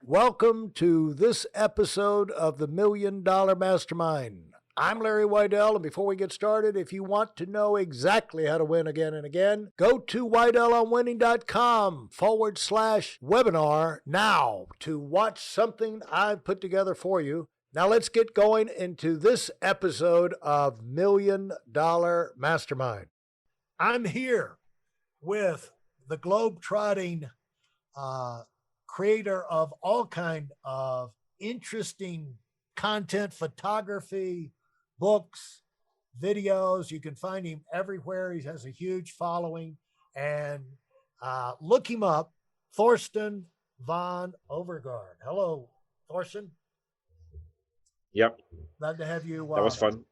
Welcome to this episode of the $1 Million Mastermind. I'm Larry Weidel, and before we get started, if you want to know exactly how to win again and again, go to weidelonwinning.com/webinar now to watch something I've put together for you. Now let's get going into this episode of $1 Million Mastermind. I'm here with the globe-trotting creator of all kind of interesting content, photography, books, videos. You can find him everywhere. He has a huge following. And look him up, Thorsten von Overgaard. Hello, Thorsten. Yep. Glad to have you. That was fun.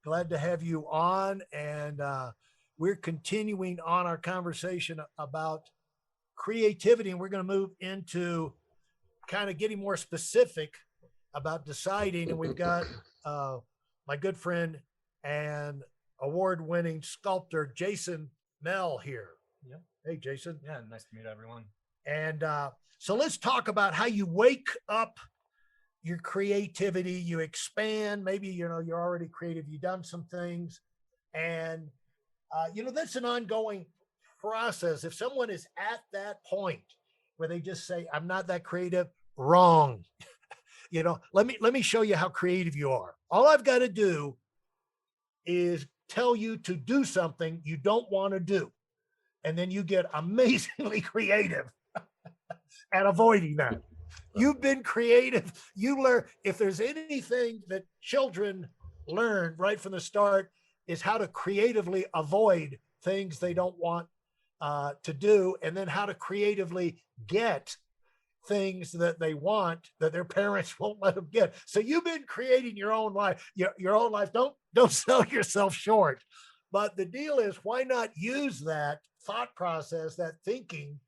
Glad to have you on. And we're continuing on our conversation about creativity, and we're going to move into kind of getting more specific about deciding. And we've got my good friend and award-winning sculptor Jason Mell here. Yep. Hey, Jason. Yeah, nice to meet everyone. And so let's talk about how you wake up your creativity. You expand. Maybe you're already creative. You've done some things, and that's an ongoing process. If someone is at that point where they just say, I'm not that creative, wrong. Let me show you how creative you are. All I've got to do is tell you to do something you don't want to do. And then you get amazingly creative at avoiding that. You've been creative. You learn. If there's anything that children learn right from the start, is how to creatively avoid things they don't want to do, and then how to creatively get things that they want that their parents won't let them get. So you've been creating your own life, your own life. Don't sell yourself short. But the deal is, why not use that thought process, that thinking,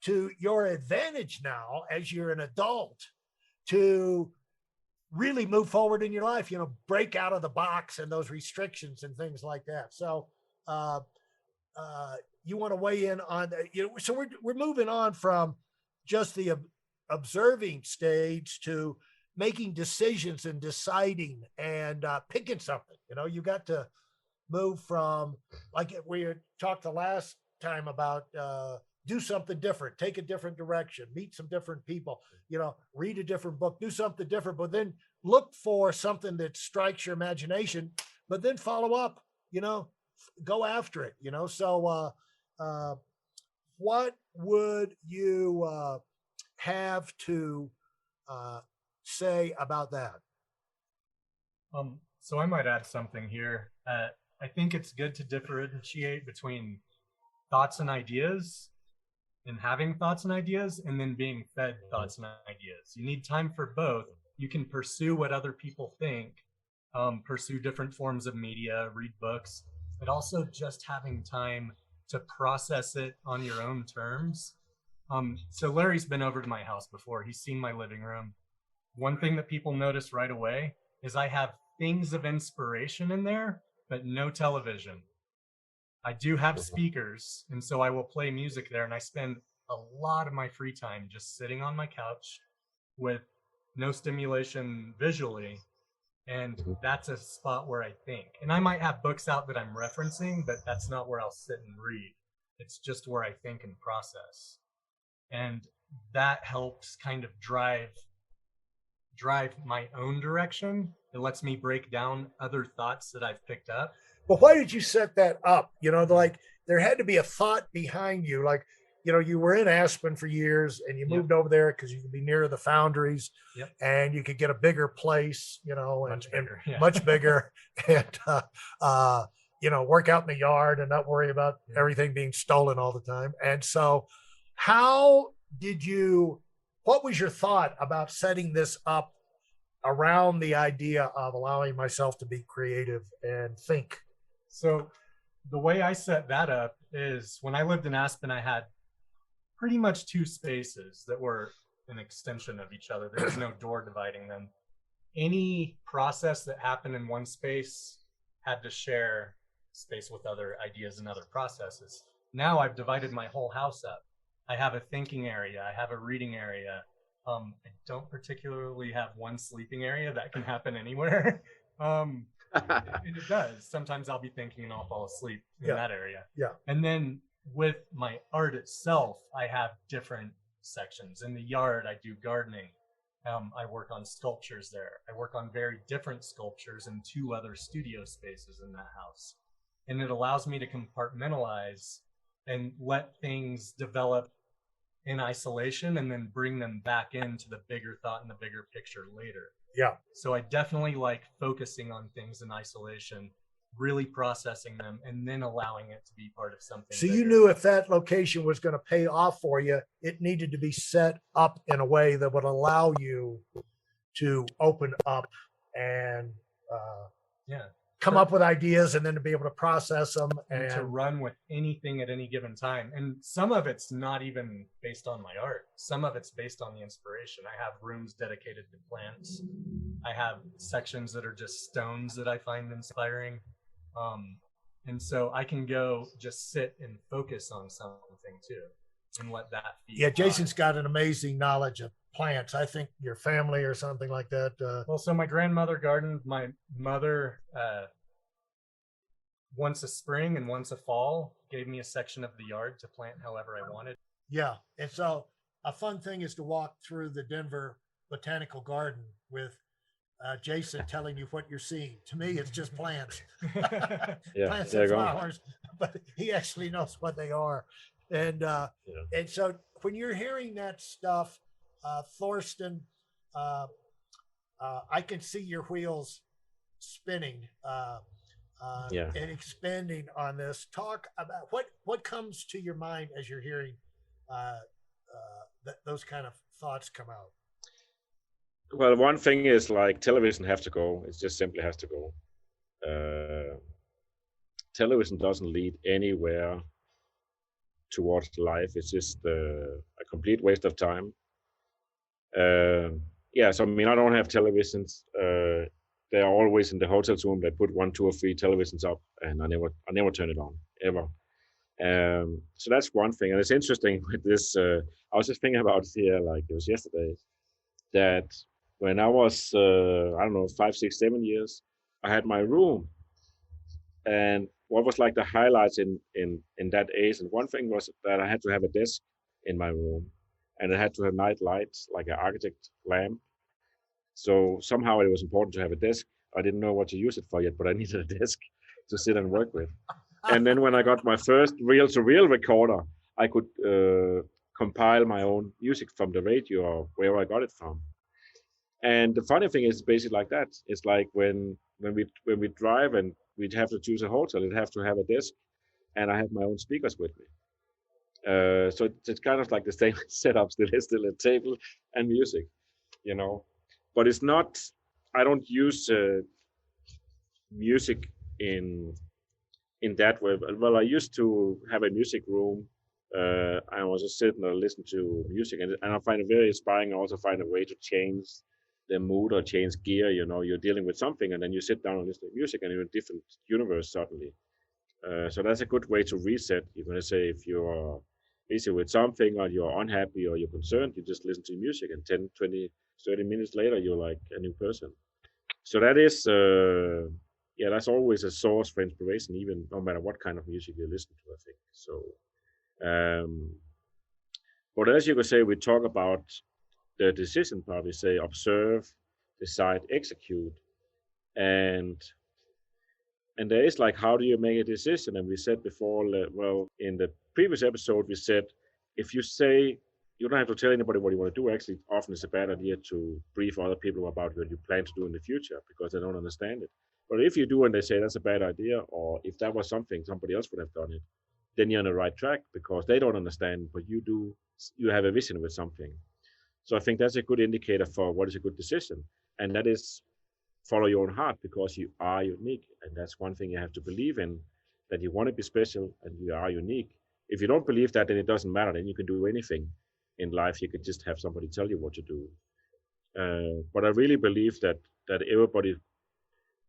to your advantage now as you're an adult to really move forward in your life, break out of the box and those restrictions and things like that. So you want to weigh in on, so we're moving on from just the observing stage to making decisions and deciding and picking something. You got to move from, like we talked the last time about, do something different, take a different direction, meet some different people, read a different book, do something different, but then look for something that strikes your imagination, but then follow up, go after it, So what would you have to say about that? So I might add something here. I think it's good to differentiate between thoughts and ideas, and having thoughts and ideas, and then being fed thoughts and ideas. You need time for both. You can pursue what other people think, pursue different forms of media, read books, but also just having time to process it on your own terms. So Larry's been over to my house before. He's seen my living room. One thing that people notice right away is I have things of inspiration in there, but no television. I do have speakers, and so I will play music there, and I spend a lot of my free time just sitting on my couch with no stimulation visually, and that's a spot where I think. And I might have books out that I'm referencing, but that's not where I'll sit and read. It's just where I think and process. And that helps kind of drive my own direction. It lets me break down other thoughts that I've picked up. But why did you set that up? Like there had to be a thought behind you. Like, you were in Aspen for years and you moved over there because you could be near the foundries. Yep. And you could get a bigger place, Much bigger, yeah. much bigger, and, work out in the yard and not worry about everything being stolen all the time. And so what was your thought about setting this up around the idea of allowing myself to be creative and think? So the way I set that up is, when I lived in Aspen, I had pretty much two spaces that were an extension of each other. There was no door dividing them. Any process that happened in one space had to share space with other ideas and other processes. Now I've divided my whole house up. I have a thinking area, I have a reading area, I don't particularly have one sleeping area. That can happen anywhere. And it does. Sometimes I'll be thinking and I'll fall asleep in that area. Yeah. And then with my art itself, I have different sections. In the yard, I do gardening. I work on sculptures there. I work on very different sculptures in 2 other studio spaces in that house. And it allows me to compartmentalize and let things develop in isolation and then bring them back into the bigger thought and the bigger picture later. Yeah. So I definitely like focusing on things in isolation, really processing them, and then allowing it to be part of something. So bigger. you knew if that location was going to pay off for you, it needed to be set up in a way that would allow you to open up and come up with ideas, and then to be able to process them and to run with anything at any given time. And some of it's not even based on my art. Some of it's based on the inspiration. I have rooms dedicated to plants. I have sections that are just stones that I find inspiring. And so I can go just sit and focus on something too and let that feed. Yeah, Jason's got an amazing knowledge of plants. I think your family or something like that. Well, so my grandmother gardened. My mother, once a spring and once a fall, gave me a section of the yard to plant however I wanted. Yeah. And so a fun thing is to walk through the Denver Botanical Garden with Jason telling you what you're seeing. To me, it's just plants. Plants and flowers, but he actually knows what they are. And and so when you're hearing that stuff, Thorsten, I can see your wheels spinning and expanding on this. Talk about what comes to your mind as you're hearing those kind of thoughts come out. Well, one thing is like television have to go. It just simply has to go. Television doesn't lead anywhere towards life. It's just a complete waste of time. So I mean, I don't have televisions. They are always in the hotel room. They put 1, 2, or 3 televisions up, and I never turn it on ever. So that's one thing. And it's interesting with this. I was just thinking about it here, like it was yesterday, that when I was, I don't know, 5, 6, 7 years, I had my room. And what was like the highlights in that age? And one thing was that I had to have a desk in my room, and it had to have night lights, like an architect lamp. So somehow it was important to have a desk. I didn't know what to use it for yet, but I needed a desk to sit and work with. And then when I got my first reel-to-reel recorder, I could compile my own music from the radio or wherever I got it from. And the funny thing is basically like that. It's like when we drive and we'd have to choose a hotel, it'd have to have a desk, and I have my own speakers with me. So it's kind of like the same setup. Still a table and music, you know. But it's not. I don't use music in that way. Well, I used to have a music room. I was just sitting and listen to music, and I find it very inspiring. I also find a way to change the mood or change gear. You know, you're dealing with something, and then you sit down and listen to music, and you're in a different universe suddenly. So that's a good way to reset. You're going to say if you're busy with something or you're unhappy or you're concerned, you just listen to music, and 10, 20, 30 minutes later, you're like a new person. So that is, that's always a source for inspiration, even no matter what kind of music you listen to, I think. So, but as you could say, we talk about the decision part. We say observe, decide, execute, and there is like, how do you make a decision? And we said before, well, in the previous episode, we said if you say you don't have to tell anybody what you want to do. Actually, often it's a bad idea to brief other people about what you plan to do in the future because they don't understand it. But if you do and they say that's a bad idea, or if that was something somebody else would have done it, then you're on the right track because they don't understand, but you do. You have a vision with something. So I think that's a good indicator for what is a good decision, and that is follow your own heart because you are unique, and that's one thing you have to believe in, that you want to be special and you are unique. If you don't believe that, then it doesn't matter. Then you can do anything in life. You could just have somebody tell you what to do. But I really believe that everybody,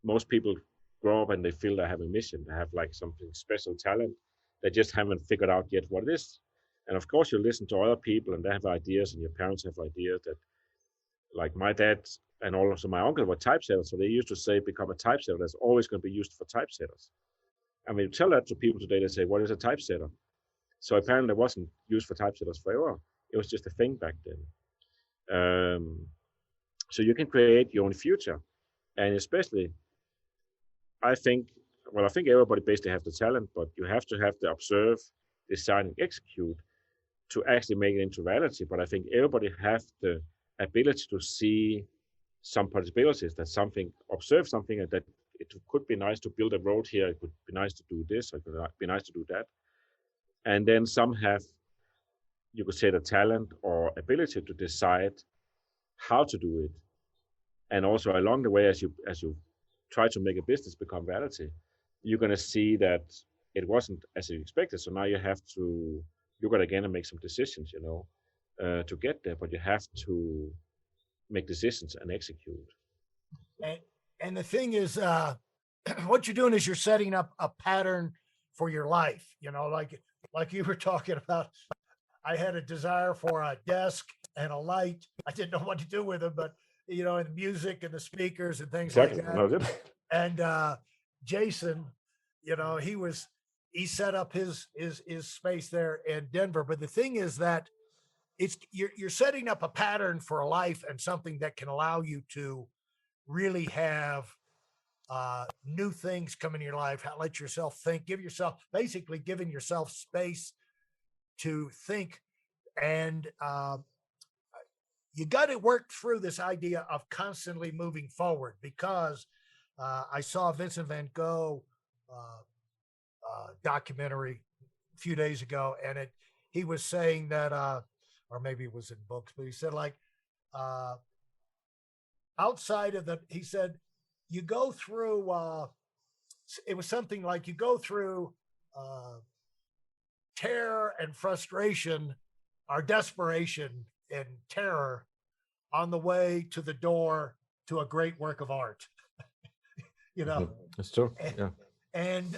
most people grow up and they feel they have a mission. They have like something special talent. They just haven't figured out yet what it is. And of course, you listen to other people and they have ideas, and your parents have ideas that like my dad and also my uncle were typesetters, so they used to say, become a typesetter. That's always going to be used for typesetters. And when you tell that to people today, they say, what is a typesetter? So apparently it wasn't used for typesetters forever. It was just a thing back then. So you can create your own future. And especially, I think, well, I think everybody basically have the talent, but you have to have the observe, design, and execute to actually make it into reality. But I think everybody have the ability to see some possibilities, that something, observe something, and that it could be nice to build a road here. It could be nice to do this. It could be nice to do that. And then some have, you could say, the talent or ability to decide how to do it. And also along the way, as you try to make a business become reality, you're going to see that it wasn't as you expected. So now you have to look at again and make some decisions, to get there. But you have to make decisions and execute. And the thing is, what you're doing is you're setting up a pattern for your life. Like you were talking about. I had a desire for a desk and a light. I didn't know what to do with them, but and the music and the speakers and things Exactly. like that. No, that's it. And Jason, he set up his space there in Denver. But the thing is that you're setting up a pattern for a life and something that can allow you to really have new things come in your life. Let yourself think. Basically giving yourself space to think, and you got to work through this idea of constantly moving forward, because I saw Vincent van Gogh documentary a few days ago, and he was saying that, or maybe it was in books, but he said, like, outside of he said, you go through, it was something like you go through terror and frustration, or desperation and terror, on the way to the door to a great work of art. It's true. And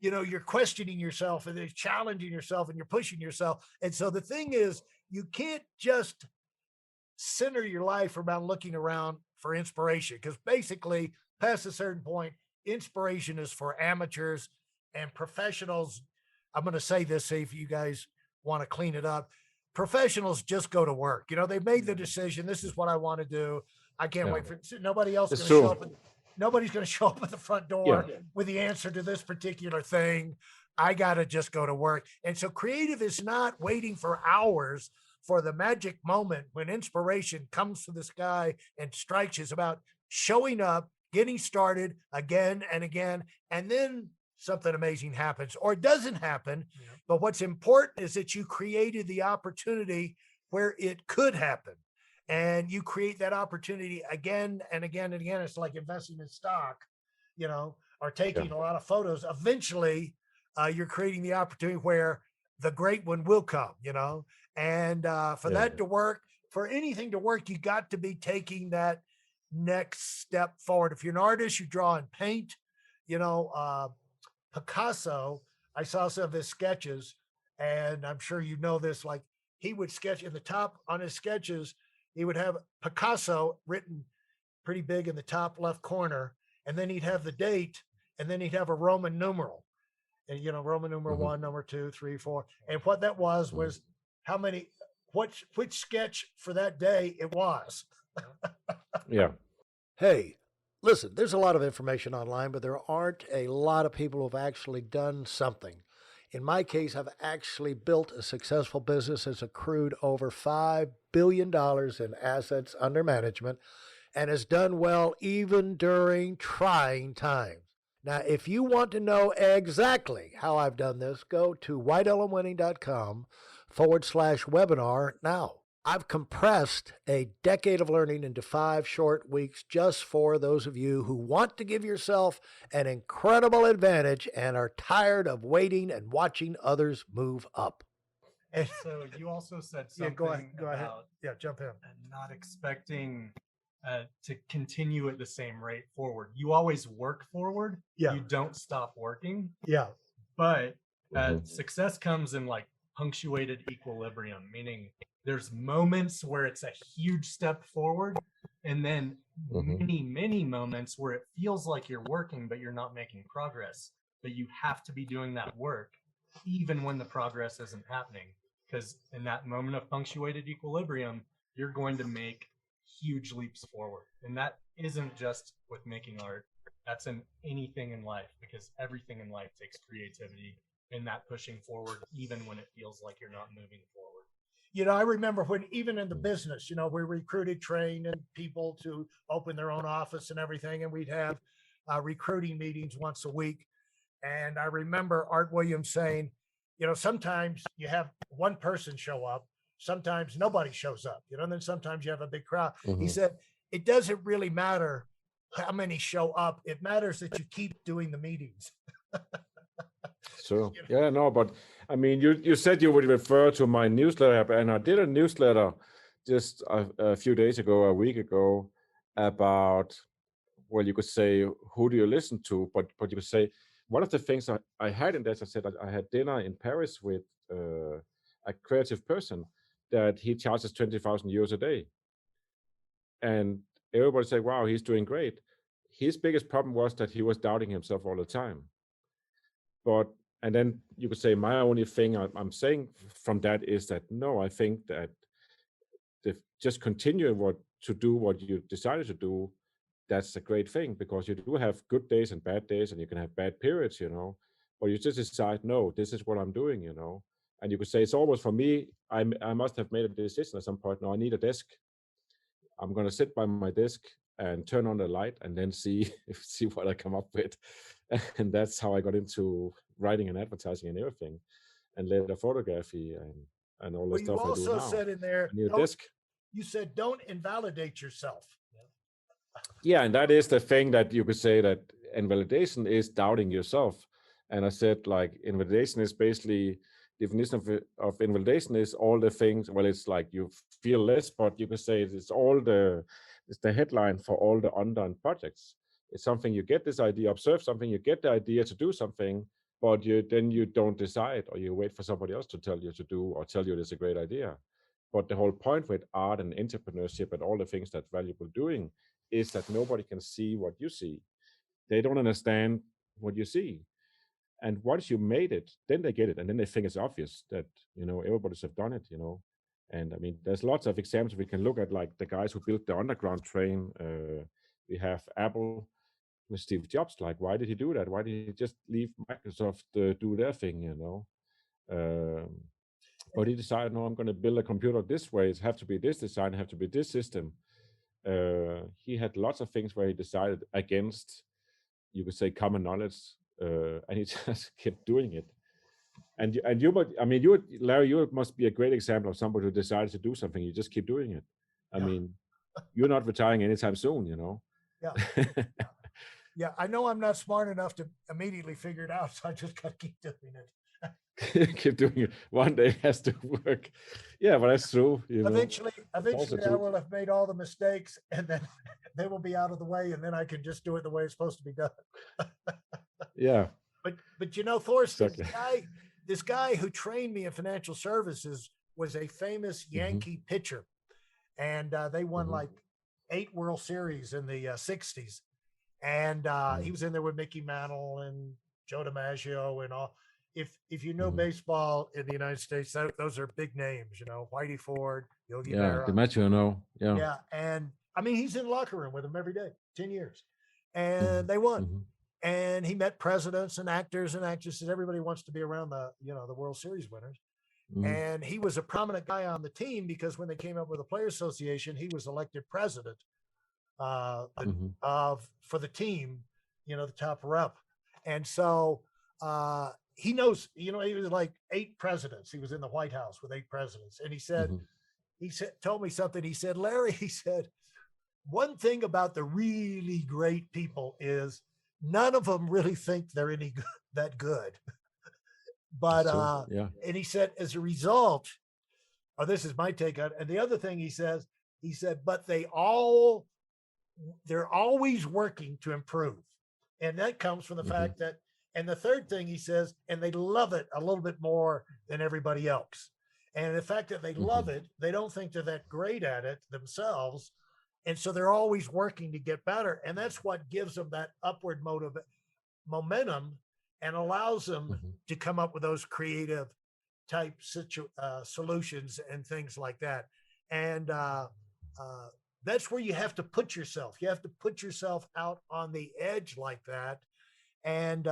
you're questioning yourself, and you're challenging yourself, and you're pushing yourself. And so the thing is, you can't just center your life around looking around for inspiration, because basically, past a certain point, inspiration is for amateurs and professionals. I'm going to say this, see if you guys want to clean it up. Professionals just go to work. They've made the decision. This is what I want to do. I can't wait for nobody else going to show up. Nobody's going to show up at the front door with the answer to this particular thing. I got to just go to work. And so creative is not waiting for hours for the magic moment when inspiration comes to the sky and strikes. Is about showing up, getting started again and again, and then something amazing happens, or it doesn't happen. Yeah. But what's important is that you created the opportunity where it could happen, and you create that opportunity again and again and again. It's like investing in stock, or taking a lot of photos. Eventually, you're creating the opportunity where the great one will come, and for that to work, for anything to work, you got to be taking that next step forward. If you're an artist, you draw and paint, Picasso, I saw some of his sketches, and I'm sure you know this, like he would sketch in the top on his sketches, he would have Picasso written pretty big in the top left corner, and then he'd have the date, and then he'd have a Roman numeral, and Roman numeral 1, number 2, 3, 4. And what that was how many, which sketch for that day it was. Yeah. Hey, listen, there's a lot of information online, but there aren't a lot of people who've actually done something. In my case, I've actually built a successful business that's accrued over $5 billion in assets under management, and has done well even during trying times. Now, if you want to know exactly how I've done this, go to whiteelementwinning.com/webinar now. I've compressed a decade of learning into 5 short weeks just for those of you who want to give yourself an incredible advantage and are tired of waiting and watching others move up. And so you also said something go ahead. Yeah, jump in. Not expecting to continue at the same rate forward. You always work forward. Yeah. You don't stop working. Yeah. But success comes in like punctuated equilibrium, meaning There's moments where it's a huge step forward, and then many moments where it feels like you're working, but you're not making progress. But you have to be doing that work even when the progress isn't happening. Because in that moment of punctuated equilibrium, you're going to make huge leaps forward. And that isn't just with making art, that's in anything in life, because everything in life takes creativity and that pushing forward, even when it feels like you're not moving forward. You know, I remember when, even in the business, you know, we recruited, trained, and people to open their own office and everything. And we'd have recruiting meetings once a week. And I remember Art Williams saying, you know, sometimes you have one person show up, sometimes nobody shows up, you know, and then sometimes you have a big crowd. He said, it doesn't really matter how many show up. It matters that you keep doing the meetings. So yeah, no, but I mean, you said you would refer to my newsletter, and I did a newsletter just a few days ago, a week ago, about, well, you could say, who do you listen to? But you could say, one of the things I had in that, I said I had dinner in Paris with a creative person that he charges 20,000 euros a day, and everybody said, wow, he's doing great. His biggest problem was that he was doubting himself all the time. But, and then you could say, my only thing I'm saying from that is that, no, I think that just continue to do what you decided to do, that's a great thing, because you do have good days and bad days, and you can have bad periods, you know, but you just decide, no, this is what I'm doing, you know. And you could say, it's almost, for me, I must have made a decision at some point. No, I need a desk. I'm going to sit by my desk and turn on the light and then see what I come up with. And that's how I got into writing and advertising and everything, and later photography and all the stuff I do now. You also said in there, I need a desk. You said, don't invalidate yourself. Yeah, and that is the thing that you could say, that invalidation is doubting yourself. And I said, like, invalidation is basically, definition of invalidation is all the things, well, it's like you feel less, but you could say it's the headline for all the undone projects. It's something, you get this idea, observe something, you get the idea to do something, but then you don't decide, or you wait for somebody else to tell you to do, or tell you it's a great idea. But the whole point with art and entrepreneurship and all the things that valuable doing is that nobody can see what you see. They don't understand what you see. And once you made it, then they get it. And then they think it's obvious that, you know, everybody's have done it, you know. And I mean, there's lots of examples we can look at, like the guys who built the underground train. We have Apple with Steve Jobs. Like, why did he do that? Why did he just leave Microsoft do their thing, you know? But he decided, no, I'm going to build a computer this way. It have to be this design, have to be this system. He had lots of things where he decided against, you could say, common knowledge, and he just kept doing it. And you, I mean, Larry, you must be a great example of somebody who decided to do something. You just keep doing it. I mean, you're not retiring anytime soon, you know. Yeah. Yeah, I know I'm not smart enough to immediately figure it out, so I just got to keep doing it. Keep doing it. One day it has to work. Yeah, but that's true. You know? Eventually I will have made all the mistakes, and then they will be out of the way, and then I can just do it the way it's supposed to be done. Yeah. But you know, Thorsten, exactly. This guy who trained me in financial services was a famous Yankee pitcher, and they won like 8 World Series in the 60s. And he was in there with Mickey Mantle and Joe DiMaggio and all. If you know baseball in the United States, those are big names, you know, Whitey Ford, Yogi Berra. DiMaggio, no. Yeah. Yeah. And I mean, he's in the locker room with them every day, 10 years. And they won. And he met presidents and actors and actresses. Everybody wants to be around the World Series winners. And he was a prominent guy on the team, because when they came up with a player association, he was elected president for the team, you know, the top rep. And so he knows, you know, he was like 8 presidents. He was in the White House with 8 presidents. And he said, told me something. He said, Larry, he said, one thing about the really great people is none of them really think they're that good. But, and he said, as a result, this is my take on it. And the other thing he said, but they're always working to improve. And that comes from the fact that, and the third thing he says, and they love it a little bit more than everybody else. And the fact that they Mm-hmm. love it, they don't think they're that great at it themselves. And so they're always working to get better. And that's what gives them that upward momentum and allows them Mm-hmm. to come up with those creative type solutions and things like that. And that's where you have to put yourself. You have to put yourself out on the edge like that. And,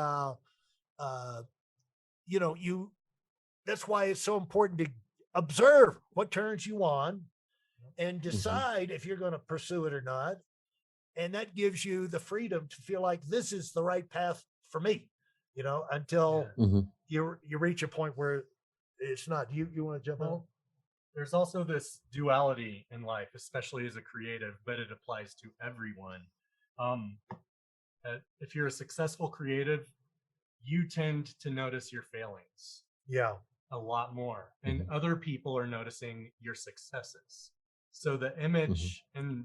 you know, that's why it's so important to observe what turns you on and decide if you're going to pursue it or not. And that gives you the freedom to feel like this is the right path for me, you know, until you reach a point where it's not. You want to jump on? There's also this duality in life, especially as a creative, but it applies to everyone. If you're a successful creative, you tend to notice your failings. Yeah. A lot more. And other people are noticing your successes. So the image and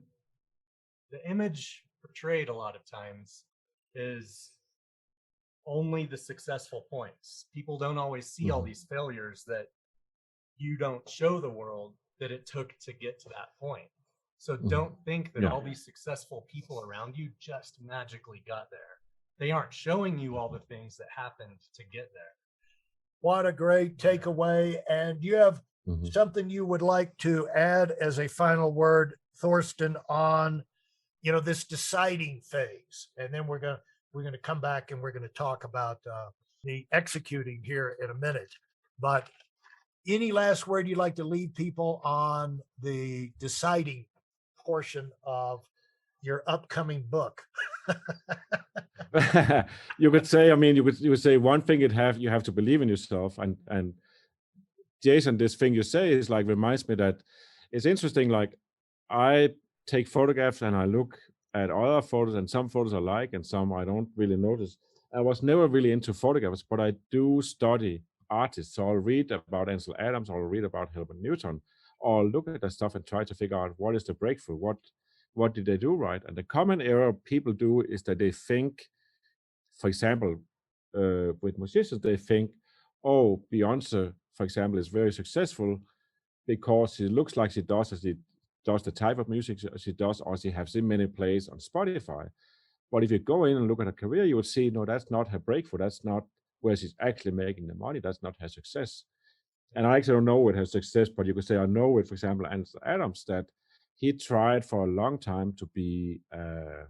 the image portrayed a lot of times is only the successful points. People don't always see all these failures that you don't show the world that it took to get to that point. So don't think that all these successful people around you just magically got there. They aren't showing you all the things that happened to get there. What a great takeaway. And you have something you would like to add as a final word, Thorsten, on, you know, this deciding phase. And then we're going to come back and we're going to talk about the executing here in a minute. But any last word you'd like to leave people on the deciding portion of your upcoming book? You could say, I mean, you would say one thing you have to believe in yourself. And Jason, this thing you say is like reminds me that it's interesting. Like I take photographs and I look at other photos, and some photos I like and some I don't really notice. I was never really into photographs, but I do study artists. So I'll read about Ansel Adams, I'll read about Helmut Newton, or look at the stuff and try to figure out what is the breakthrough, what did they do right. And the common error people do is that they think, for example, with musicians, they think, oh, Beyonce, for example, is very successful because she looks like she does, as she does the type of music she does, or she has so many plays on Spotify. But if you go in and look at her career, you will see, no, that's not her breakthrough. That's not where she's actually making the money. That's not her success. And I actually don't know what her success, but you could say I know it, for example, Ansel Adams, that he tried for a long time to be a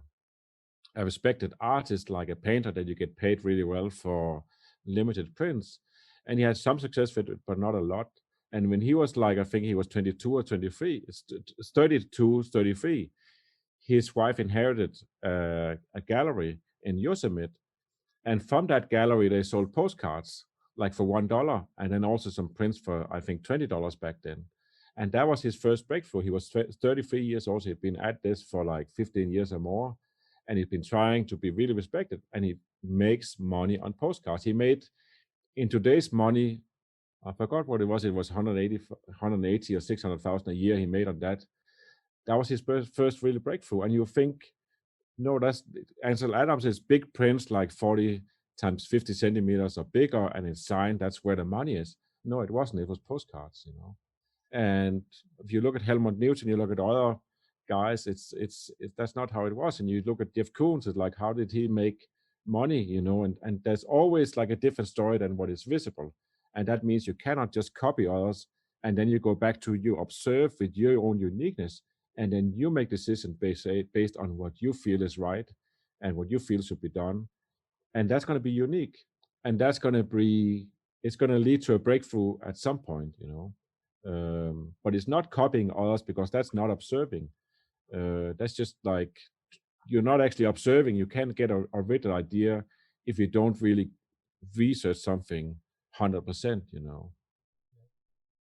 respected artist, like a painter that you get paid really well for limited prints. And he had some success with it, but not a lot. And when he was like, I think he was 22 or 23, 32, 33, his wife inherited a gallery in Yosemite. And from that gallery, they sold postcards like for $1, and then also some prints for, I think, $20 back then. And that was his first breakthrough. He was 33 years old. He'd been at this for like 15 years or more. And he's been trying to be really respected. And he makes money on postcards. He made, in today's money, I forgot what it was. It was 180 or 600,000 a year he made on that. That was his first really breakthrough. And you think, no, that's Ansel Adams is big prints like 40 times 50 centimeters or bigger, and it's signed. That's where the money is. No, it wasn't. It was postcards, you know. And if you look at Helmut Newton, you look at other guys, it's that's not how it was. And you look at Jeff Koons, it's like, how did he make money, you know? And there's always like a different story than what is visible. And that means you cannot just copy others, and then you go back to you observe with your own uniqueness, and then you make decisions based on what you feel is right and what you feel should be done. And that's going to be unique. And that's going to be, it's going to lead to a breakthrough at some point, you know. But it's not copying others, because that's not observing. That's just like, you're not actually observing. You can't get a original idea if you don't really research something 100%, you know.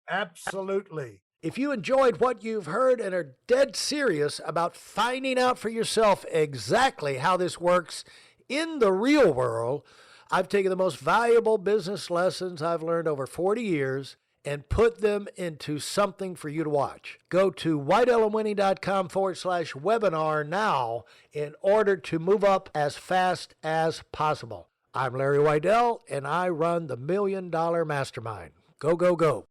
Absolutely. If you enjoyed what you've heard and are dead serious about finding out for yourself exactly how this works in the real world, I've taken the most valuable business lessons I've learned over 40 years and put them into something for you to watch. Go to whiteelementwinning.com/webinar now in order to move up as fast as possible. I'm Larry Weidel, and I run the $1 Million Mastermind. Go, go, go.